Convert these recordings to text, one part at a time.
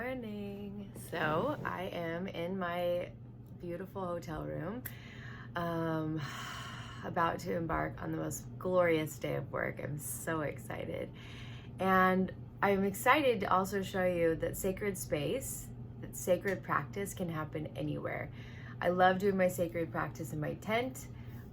morning. So I am in my beautiful hotel room, about to embark on the most glorious day of work. I'm so excited. And I'm excited to also show you that sacred space, that sacred practice can happen anywhere. I love doing my sacred practice in my tent,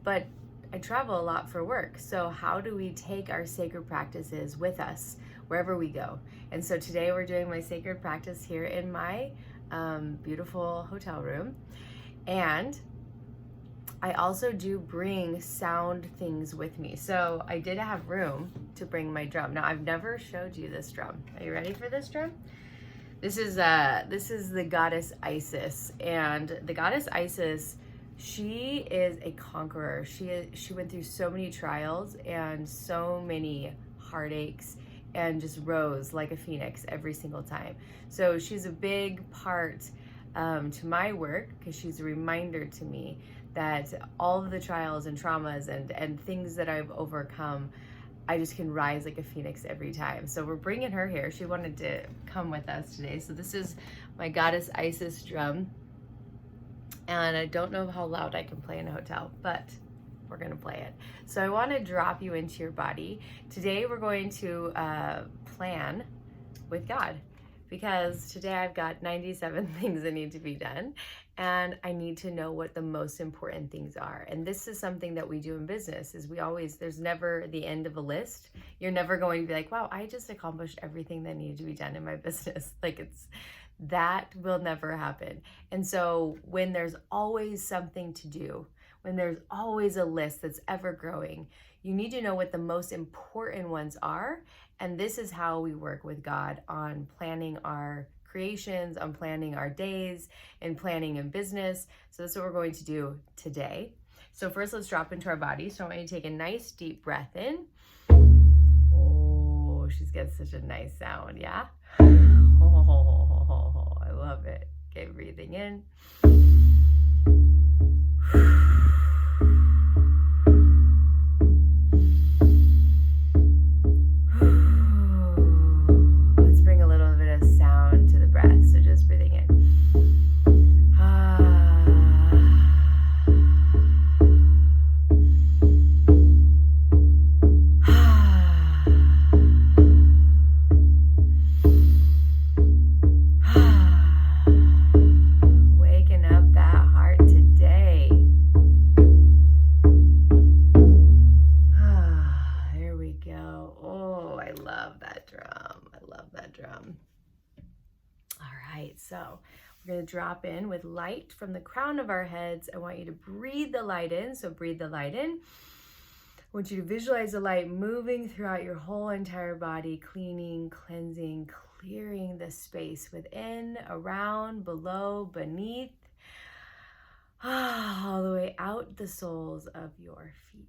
but I travel a lot for work. So how do we take our sacred practices with us wherever we go? And so today we're doing my sacred practice here in my beautiful hotel room. And I also do bring sound things with me. So I did have room to bring my drum. Now I've never showed you this drum. Are you ready for this drum? This is the goddess Isis, and the goddess Isis, she is a conqueror. She went through so many trials and so many heartaches and just rose like a phoenix every single time. So she's a big part to my work, because she's a reminder to me that all of the trials and traumas and things that I've overcome, I just can rise like a phoenix every time. So we're bringing her here. She wanted to come with us today. So this is my goddess Isis drum. And I don't know how loud I can play in a hotel, but we're gonna play it. So I wanna drop you into your body. Today we're going to plan with God, because today I've got 97 things that need to be done, and I need to know what the most important things are. And this is something that we do in business, is there's never the end of a list. You're never going to be like, wow, I just accomplished everything that needed to be done in my business. That will never happen. And so when there's always something to do, when there's always a list that's ever growing, you need to know what the most important ones are. And this is how we work with God on planning our creations, on planning our days, and planning in business. So that's what we're going to do today. So first, let's drop into our body. So I want you to take a nice deep breath in. Oh, she's got such a nice sound, yeah? Oh, I love it. Okay, breathing in. Let's bring a little bit of sound to the breath. So just breathing in. Waking up that heart today. There we go. Oh, I love that drum. I love that drum. All right, so we're going to drop in with light from the crown of our heads. I want you to breathe the light in. So breathe the light in. I want you to visualize the light moving throughout your whole entire body, cleaning, cleansing, clearing the space within, around, below, beneath, all the way out the soles of your feet.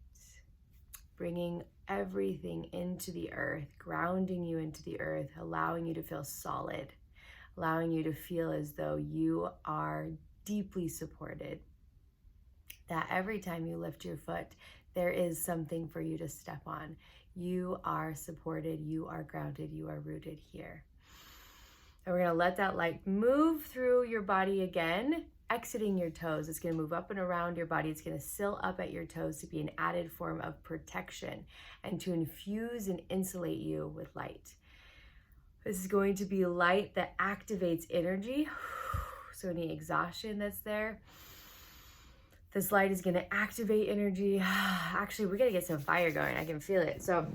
Bringing everything into the earth, grounding you into the earth, allowing you to feel solid, allowing you to feel as though you are deeply supported. That every time you lift your foot, there is something for you to step on. You are supported, you are grounded, you are rooted here. And we're gonna let that light move through your body again, exiting your toes. It's gonna move up and around your body. It's gonna seal up at your toes to be an added form of protection and to infuse and insulate you with light. This is going to be light that activates energy. So any exhaustion that's there, this light is gonna activate energy. Actually, we're gonna get some fire going. I can feel it. So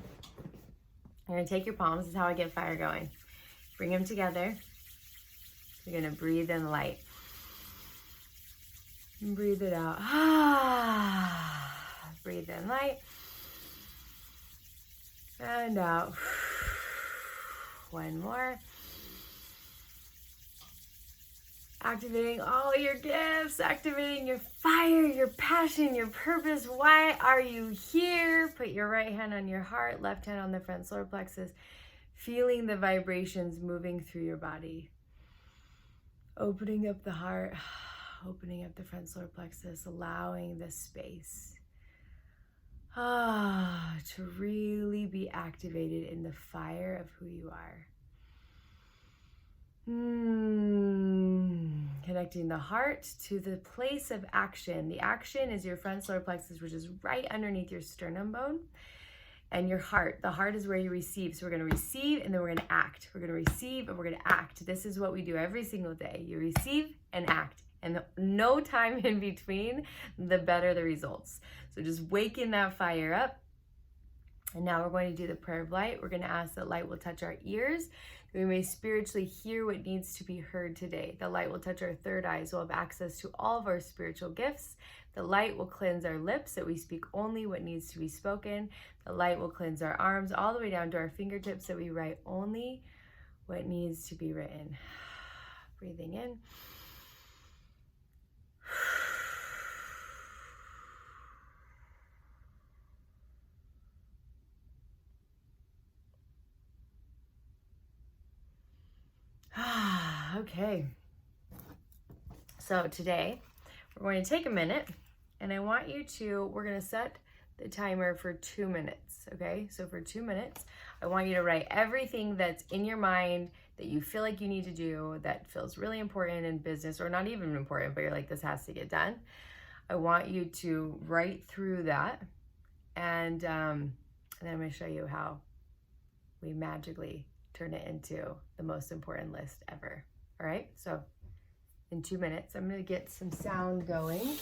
you're gonna take your palms. This is how I get fire going. Bring them together. You're gonna breathe in light. And breathe it out. Breathe in light. And out. One more. Activating all your gifts, activating your fire, your passion, your purpose. Why are you here? Put your right hand on your heart, left hand on the front solar plexus, feeling the vibrations moving through your body. Opening up the heart, opening up the front solar plexus, allowing this space to really be activated in the fire of who you are. connecting the heart to the place of action. The action is your front solar plexus, which is right underneath your sternum bone, and your heart. The heart is where you receive. So we're going to receive and then we're going to act. We're going to receive and we're going to act. This is what we do every single day. You receive and act. And no time in between, the better the results. So just waking that fire up. And now we're going to do the prayer of light. We're going to ask that light will touch our ears, that we may spiritually hear what needs to be heard today. The light will touch our third eye, so we'll have access to all of our spiritual gifts. The light will cleanse our lips, that we speak only what needs to be spoken. The light will cleanse our arms all the way down to our fingertips, that we write only what needs to be written. Breathing in. Okay. So today we're going to take a minute, and I want you to, we're going to set the timer for 2 minutes. Okay. So for 2 minutes, I want you to write everything that's in your mind that you feel like you need to do, that feels really important in business, or not even important, but you're like, this has to get done. I want you to write through that. And then I'm going to show you how we magically turn it into the most important list ever. All right. So in 2 minutes, I'm going to get some sound going.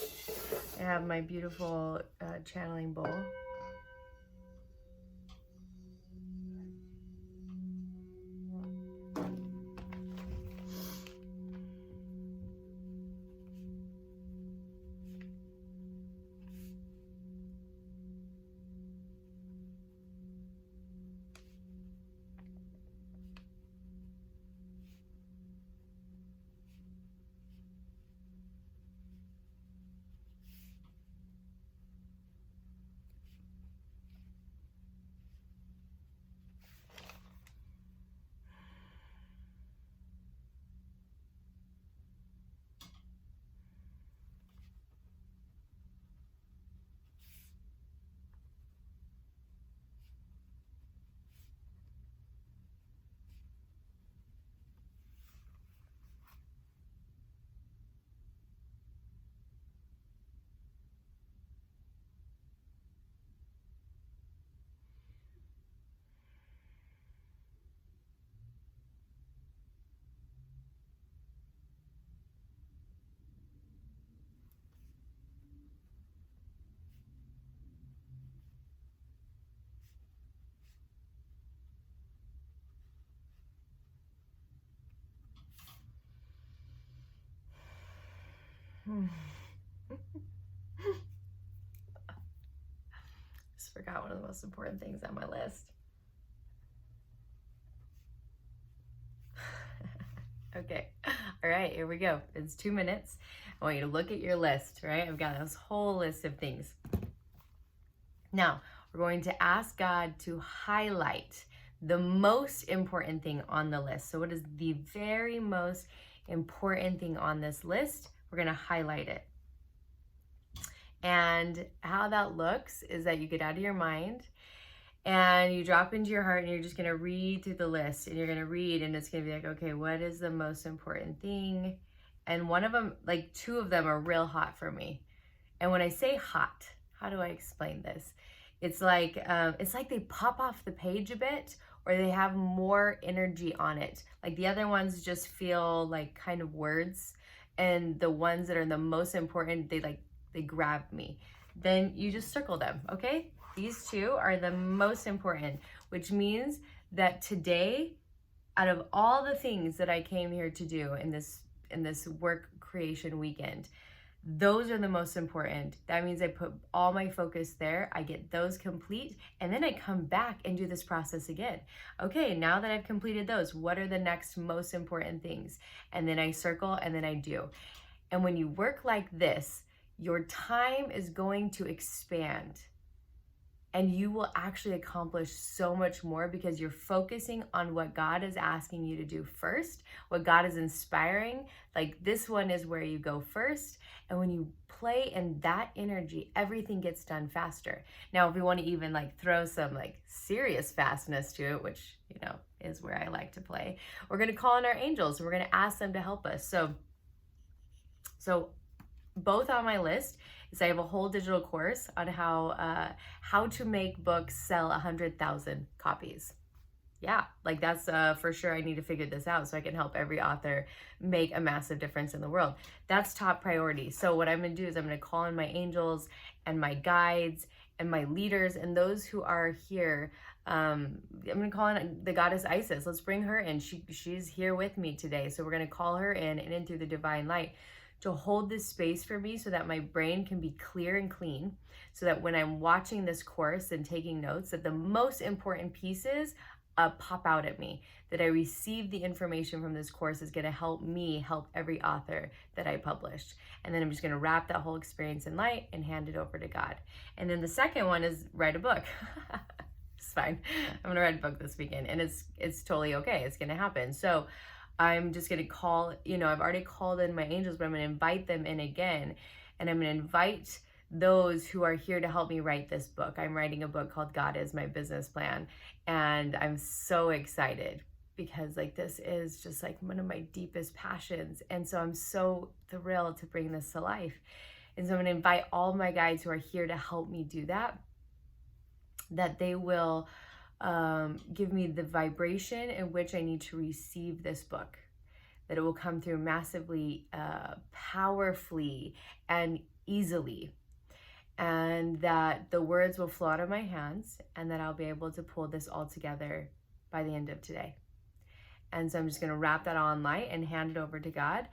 I have my beautiful channeling bowl. Just forgot one of the most important things on my list. Okay. All right, here we go. It's 2 minutes. I want you to look at your list, right? I've got this whole list of things. Now, we're going to ask God to highlight the most important thing on the list. So what is the very most important thing on this list? We're going to highlight it. And how that looks is that you get out of your mind and you drop into your heart, and you're just going to read through the list, and you're going to read, and it's going to be like, okay, what is the most important thing? And one of them, like 2 of them are real hot for me. And when I say hot, how do I explain this? It's like they pop off the page a bit, or they have more energy on it. Like the other ones just feel like kind of words, and the ones that are the most important, they grab me. Then you just circle them, okay? These 2 are the most important, which means that today, out of all the things that I came here to do in this work creation weekend, those are the most important. That means I put all my focus there. I get those complete, and then I come back and do this process again. Okay, now that I've completed those, what are the next most important things? And then I circle, and then I do. And when you work like this, your time is going to expand, and you will actually accomplish so much more because you're focusing on what God is asking you to do first, what God is inspiring. Like this one is where you go first. And when you play in that energy, everything gets done faster. Now, if we want to even like throw some like serious fastness to it, which, you know, is where I like to play, we're going to call on our angels, and we're going to ask them to help us. So So both on my list is I have a whole digital course on how to make books sell 100,000 copies. Yeah, like that's for sure. I need to figure this out so I can help every author make a massive difference in the world. That's top priority. So what I'm going to do is I'm going to call in my angels and my guides and my leaders and those who are here. I'm going to call in the goddess Isis. Let's bring her in. She's here with me today. So we're going to call her in and in through the divine light to hold this space for me so that my brain can be clear and clean, so that when I'm watching this course and taking notes, that the most important pieces pop out at me, that I receive the information from this course is going to help me help every author that I published. And then I'm just going to wrap that whole experience in light and hand it over to God. And then the second one is write a book. It's fine. I'm going to write a book this weekend, and it's totally okay. It's going to happen. So I'm just going to call, I've already called in my angels, but I'm going to invite them in again. And I'm going to invite those who are here to help me write this book. I'm writing a book called God is My Business Plan. And I'm so excited because this is just one of my deepest passions. And so I'm so thrilled to bring this to life. And so I'm going to invite all my guides who are here to help me do that they will give me the vibration in which I need to receive this book, that it will come through massively, powerfully, and easily, and that the words will flow out of my hands, and that I'll be able to pull this all together by the end of today. And so I'm just going to wrap that all in light and hand it over to God.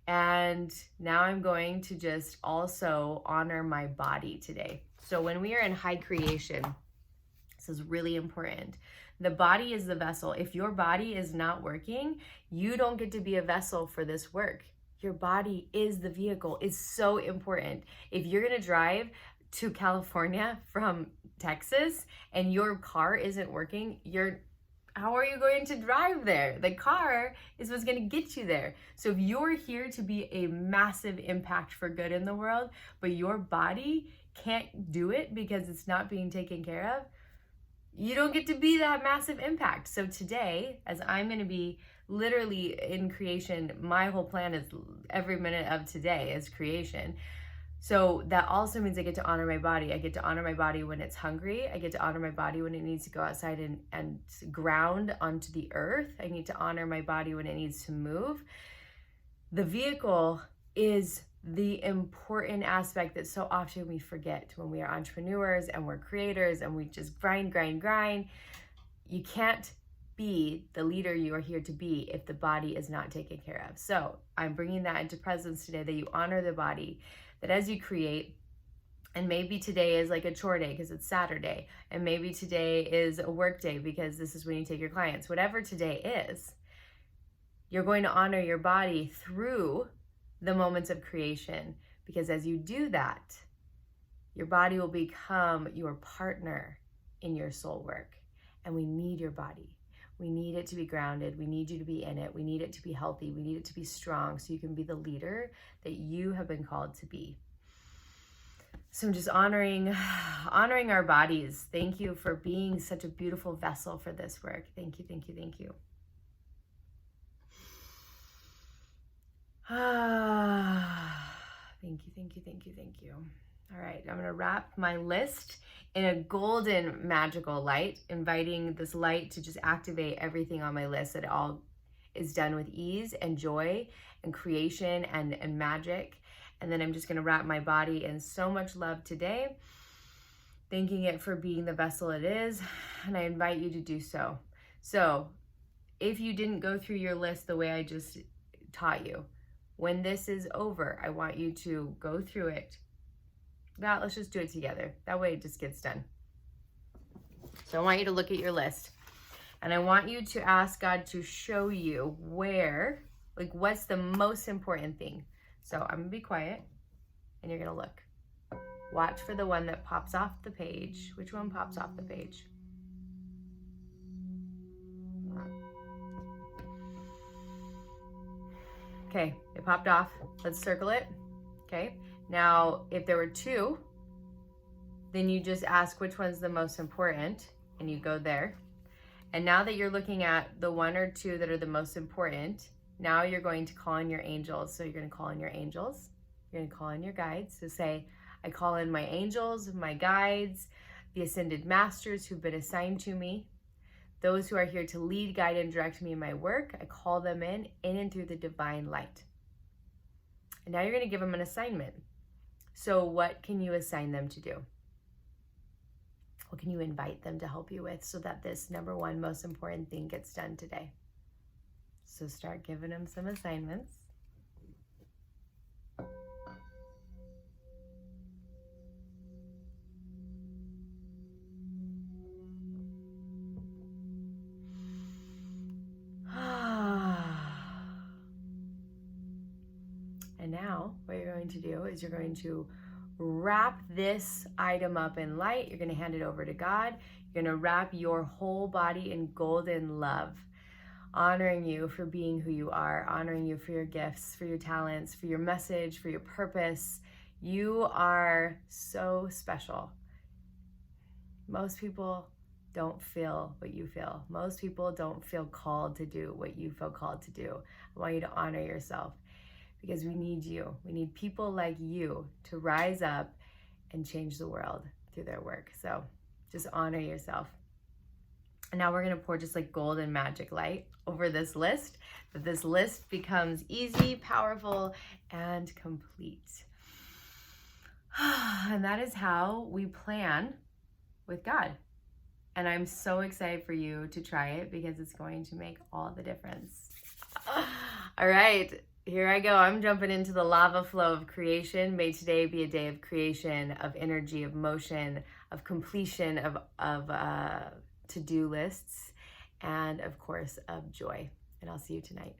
And now I'm going to just also honor my body today. So when we are in high creation, this is really important. The body is the vessel. If your body is not working, you don't get to be a vessel for this work. Your body is the vehicle. It's so important. If you're going to drive to California from Texas and your car isn't working, how are you going to drive there? The car is what's going to get you there. So if you're here to be a massive impact for good in the world, but your body can't do it because it's not being taken care of, you don't get to be that massive impact. So today, as I'm going to be literally in creation, my whole plan is every minute of today is creation. So that also means I get to honor my body. I get to honor my body when it's hungry. I get to honor my body when it needs to go outside and ground onto the earth. I need to honor my body when it needs to move. The vehicle is the important aspect that so often we forget when we are entrepreneurs and we're creators and we just grind. You can't be the leader you are here to be if the body is not taken care of. So I'm bringing that into presence today, that you honor the body, that as you create, and maybe today is like a chore day because it's Saturday, and maybe today is a work day because this is when you take your clients. Whatever today is, you're going to honor your body through the moments of creation, because as you do that, your body will become your partner in your soul work. And we need your body. We need it to be grounded. We need you to be in it. We need it to be healthy. We need it to be strong so you can be the leader that you have been called to be. So I'm just honoring our bodies. Thank you for being such a beautiful vessel for this work. Thank you. Thank you. Thank you. All right, I'm gonna wrap my list in a golden magical light, inviting this light to just activate everything on my list, that it all is done with ease and joy and creation and magic. And then I'm just gonna wrap my body in so much love today, thanking it for being the vessel it is, and I invite you to do so. So if you didn't go through your list the way I just taught you, when this is over, I want you to go through it. Now, let's just do it together. That way it just gets done. So I want you to look at your list, and I want you to ask God to show you what's the most important thing. So I'm gonna be quiet, and you're gonna look. Watch for the one that pops off the page. Which one pops off the page? Okay, it popped off. Let's circle it. Okay, now if there were two, then you just ask which one's the most important, and you go there. And now that you're looking at the one or two that are the most important, now you're going to call in your angels. So you're going to call in your angels. You're going to call in your guides. So say, I call in my angels, my guides, the ascended masters who've been assigned to me, those who are here to lead, guide, and direct me in my work. I call them in and through the divine light. And now you're going to give them an assignment. So what can you assign them to do? What can you invite them to help you with so that this number one most important thing gets done today? So start giving them some assignments. And now what you're going to do is you're going to wrap this item up in light. You're going to hand it over to God. You're going to wrap your whole body in golden love, honoring you for being who you are, honoring you for your gifts, for your talents, for your message, for your purpose. You are so special. Most people don't feel what you feel. Most people don't feel called to do what you feel called to do. I want you to honor yourself, because we need you. We need people like you to rise up and change the world through their work. So just honor yourself. And now we're going to pour just like golden magic light over this list, that this list becomes easy, powerful, and complete. And that is how we plan with God. And I'm so excited for you to try it, because it's going to make all the difference. All right. Here I go. I'm jumping into the lava flow of creation. May today be a day of creation, of energy, of motion, of completion of to-do lists, and of course of joy. And I'll see you tonight.